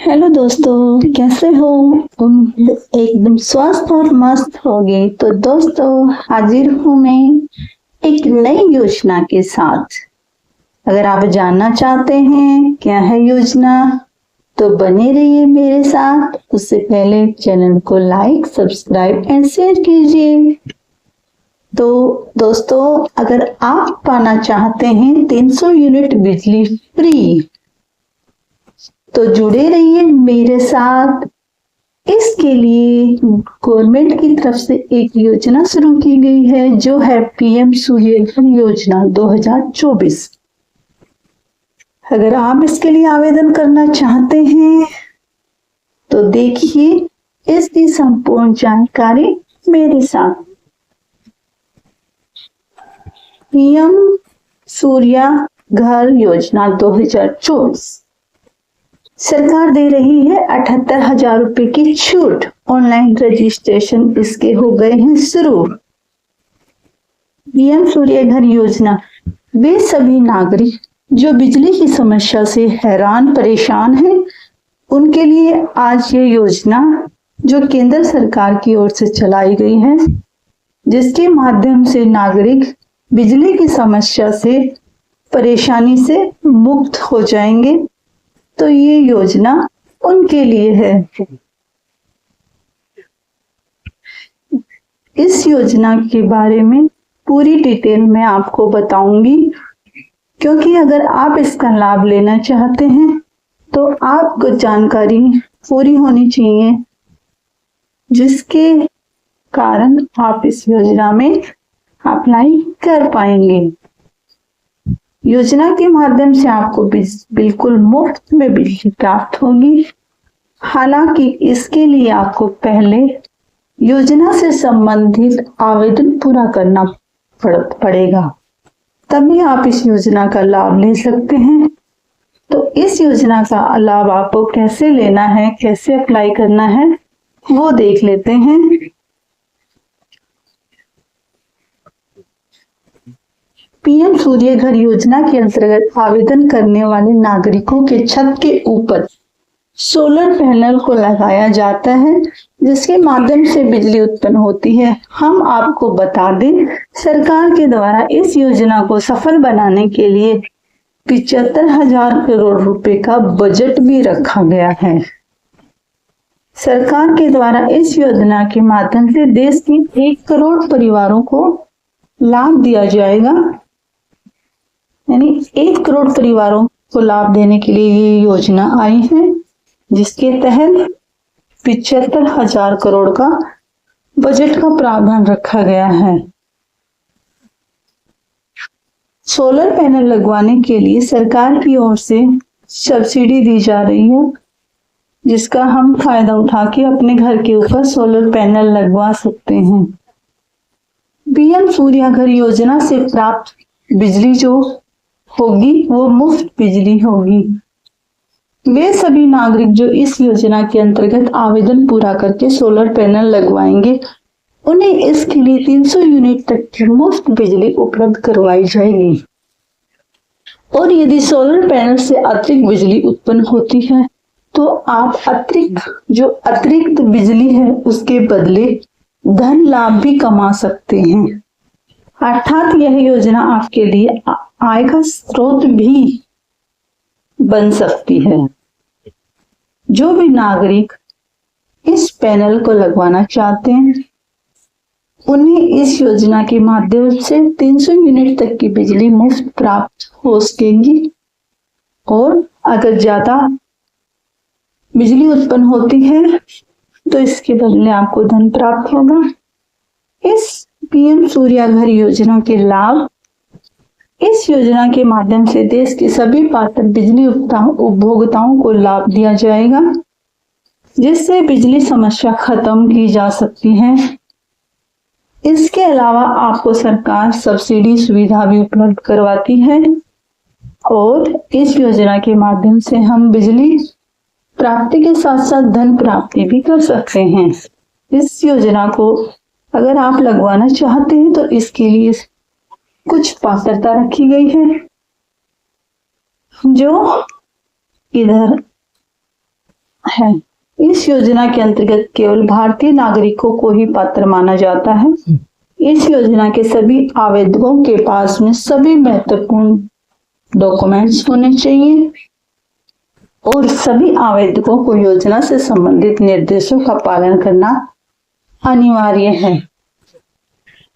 Hello दोस्तों, कैसे हो? तुम एकदम स्वस्थ और मस्त होगे। तो दोस्तों, हाजिर हूँ मैं एक नई योजना के साथ। अगर आप जानना चाहते हैं क्या है योजना, तो बने रहिए मेरे साथ। उससे पहले चैनल को लाइक, सब्सक्राइब एंड शेयर कीजिए। तो दोस्तों, अगर आप पाना चाहते हैं 300 यूनिट बिजली फ्री, तो जुड़े रहिए मेरे साथ। इसके लिए गवर्नमेंट की तरफ से एक योजना शुरू की गई है, जो है पीएम सूर्य घर योजना 2024। अगर आप इसके लिए आवेदन करना चाहते हैं तो देखिए इसकी संपूर्ण जानकारी मेरे साथ। पीएम सूर्य घर योजना 2024 सरकार दे रही है 78,000 रुपए की छूट। ऑनलाइन रजिस्ट्रेशन इसके हो गए हैं शुरू। पीएम सूर्य घर योजना वे सभी नागरिक जो बिजली की समस्या से हैरान परेशान हैं, उनके लिए आज ये योजना जो केंद्र सरकार की ओर से चलाई गई है, जिसके माध्यम से नागरिक बिजली की समस्या से परेशानी से मुक्त हो जाएंगे। तो ये योजना उनके लिए है। इस योजना के बारे में पूरी डिटेल में आपको बताऊंगी, क्योंकि अगर आप इसका लाभ लेना चाहते हैं तो आपको जानकारी पूरी होनी चाहिए, जिसके कारण आप इस योजना में अप्लाई कर पाएंगे। योजना के माध्यम से आपको बिल्कुल मुफ्त में बिजली प्राप्त होगी। हालांकि इसके लिए आपको पहले योजना से संबंधित आवेदन पूरा करना पड़ेगा, तभी आप इस योजना का लाभ ले सकते हैं। तो इस योजना का लाभ आपको कैसे लेना है, कैसे अप्लाई करना है, वो देख लेते हैं। पीएम सूर्य घर योजना के अंतर्गत आवेदन करने वाले नागरिकों के छत के ऊपर सोलर पैनल को लगाया जाता है, जिसके माध्यम से बिजली उत्पन्न होती है। हम आपको बता दें, सरकार के द्वारा इस योजना को सफल बनाने के लिए 75,000 करोड़ रुपए का बजट भी रखा गया है। सरकार के द्वारा इस योजना के माध्यम से देश के 1 करोड़ परिवारों को लाभ दिया जाएगा। यानी 1 करोड़ परिवारों को लाभ देने के लिए ये योजना आई है, जिसके तहत 75,000 करोड़ का बजट का प्रावधान रखा गया है। सोलर पैनल लगवाने के लिए सरकार की ओर से सब्सिडी दी जा रही है, जिसका हम फायदा उठा के अपने घर के ऊपर सोलर पैनल लगवा सकते हैं। पीएम सूर्य घर योजना से प्राप्त बिजली जो होगी वो मुफ्त बिजली होगी। वे सभी नागरिक जो इस योजना के अंतर्गत आवेदन पूरा करके सोलर पैनल लगवाएंगे, उन्हें इसके लिए 300 यूनिट तक की मुफ्त बिजली उपलब्ध करवाई जाएगी। और यदि सोलर पैनल से अतिरिक्त बिजली उत्पन्न होती है, तो आप अतिरिक्त बिजली है उसके बदले धन लाभ भी कमा सकते हैं। अर्थात यह योजना आपके लिए आय का स्रोत भी बन सकती है। जो भी नागरिक इस पैनल को लगवाना चाहते हैं, उन्हें इस योजना के माध्यम से 300 यूनिट तक की बिजली मुफ्त प्राप्त हो सकेगी। और अगर ज्यादा बिजली उत्पन्न होती है तो इसके बदले आपको धन प्राप्त होगा। इस पीएम सूर्य घर योजना के लाभ, इस योजना के माध्यम से देश के सभी पात्र बिजली उपभोक्ताओं को लाभ दिया जाएगा, जिससे बिजली समस्या खत्म की जा सकती है। इसके अलावा आपको सरकार सब्सिडी सुविधा भी उपलब्ध करवाती है, और इस योजना के माध्यम से हम बिजली प्राप्ति के साथ साथ धन प्राप्ति भी कर सकते हैं। इस योजना को अगर आप लगवाना चाहते हैं तो इसके लिए कुछ पात्रता रखी गई है, जो इधर है। इस योजना के अंतर्गत केवल भारतीय नागरिकों को ही पात्र माना जाता है। इस योजना के सभी आवेदकों के पास में सभी महत्वपूर्ण डॉक्यूमेंट्स होने चाहिए और सभी आवेदकों को योजना से संबंधित निर्देशों का पालन करना अनिवार्य है।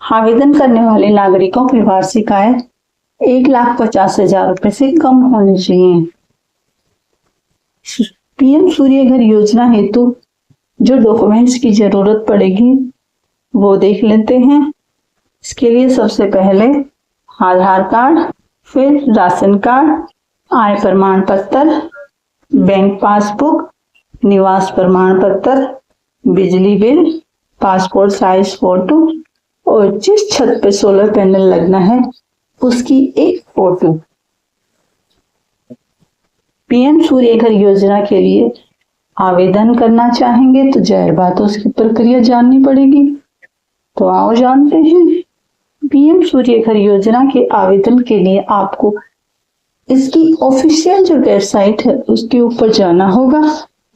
आवेदन करने वाले नागरिकों की वार्षिक आय 1,50,000 रुपए से कम होनी चाहिए। पीएम सूर्य घर योजना हेतु जो डॉक्यूमेंट्स की जरूरत पड़ेगी वो देख लेते हैं। इसके लिए सबसे पहले आधार कार्ड, फिर राशन कार्ड, आय प्रमाण पत्र, बैंक पासबुक, निवास प्रमाण पत्र, बिजली बिल, पासपोर्ट साइज फोटो और जिस छत पे सोलर पैनल लगना है उसकी एक फोटो। पीएम सूर्य घर योजना के लिए आवेदन करना चाहेंगे तो जाहिर बात है उसकी प्रक्रिया जाननी पड़ेगी। तो आओ जानते हैं। पीएम सूर्य घर योजना के आवेदन के लिए आपको इसकी ऑफिशियल जो वेबसाइट है उसके ऊपर जाना होगा,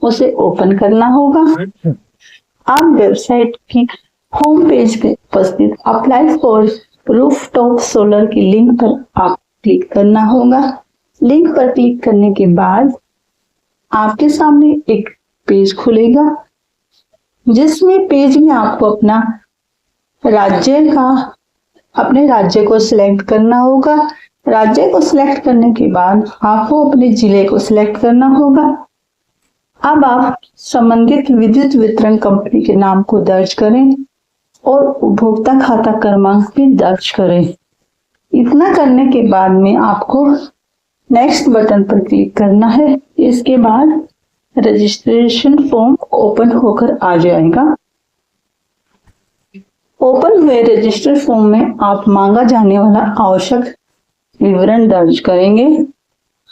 उसे ओपन करना होगा। आप वेबसाइट की होम पेज पे उपस्थित अप्लाई फॉर रूफटॉप सोलर की लिंक पर आप क्लिक करना होगा। लिंक पर क्लिक करने के बाद आपके सामने एक पेज खुलेगा जिसमें पेज में आपको अपने राज्य को सिलेक्ट करना होगा। राज्य को सिलेक्ट करने के बाद आपको अपने जिले को सिलेक्ट करना होगा। अब आप संबंधित विद्युत वितरण कंपनी के नाम को दर्ज करें और उपभोक्ता खाता क्रमांक भी दर्ज करें। इतना करने के बाद में आपको नेक्स्ट बटन पर क्लिक करना है। इसके बाद रजिस्ट्रेशन फॉर्म ओपन होकर आ जाएगा। ओपन हुए रजिस्टर फॉर्म में आप मांगा जाने वाला आवश्यक विवरण दर्ज करेंगे।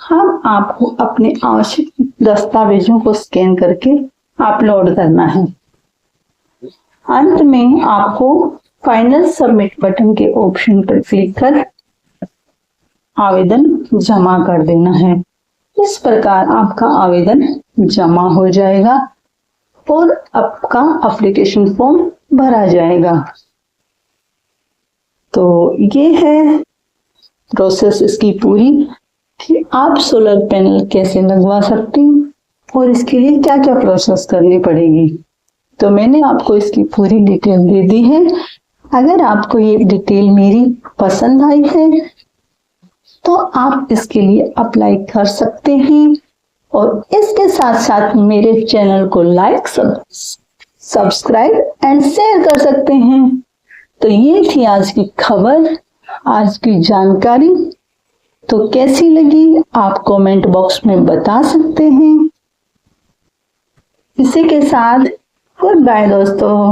हम आपको अपने आवश्यक दस्तावेजों को स्कैन करके अपलोड करना है। अंत में आपको फाइनल सबमिट बटन के ऑप्शन पर क्लिक कर आवेदन जमा कर देना है। इस प्रकार आपका आवेदन जमा हो जाएगा और आपका एप्लीकेशन फॉर्म भरा जाएगा। तो ये है प्रोसेस इसकी पूरी कि आप सोलर पैनल कैसे लगवा सकते हैं और इसके लिए क्या क्या प्रोसेस करनी पड़ेगी। तो मैंने आपको इसकी पूरी डिटेल दे दी है। अगर आपको ये डिटेल मेरी पसंद आई है तो आप इसके लिए अप्लाई कर सकते हैं और इसके साथ साथ मेरे चैनल को लाइक, सब्सक्राइब एंड शेयर कर सकते हैं। तो ये थी आज की खबर, आज की जानकारी। तो कैसी लगी आप कमेंट बॉक्स में बता सकते हैं। इसी के साथ गुड बाय दोस्तों।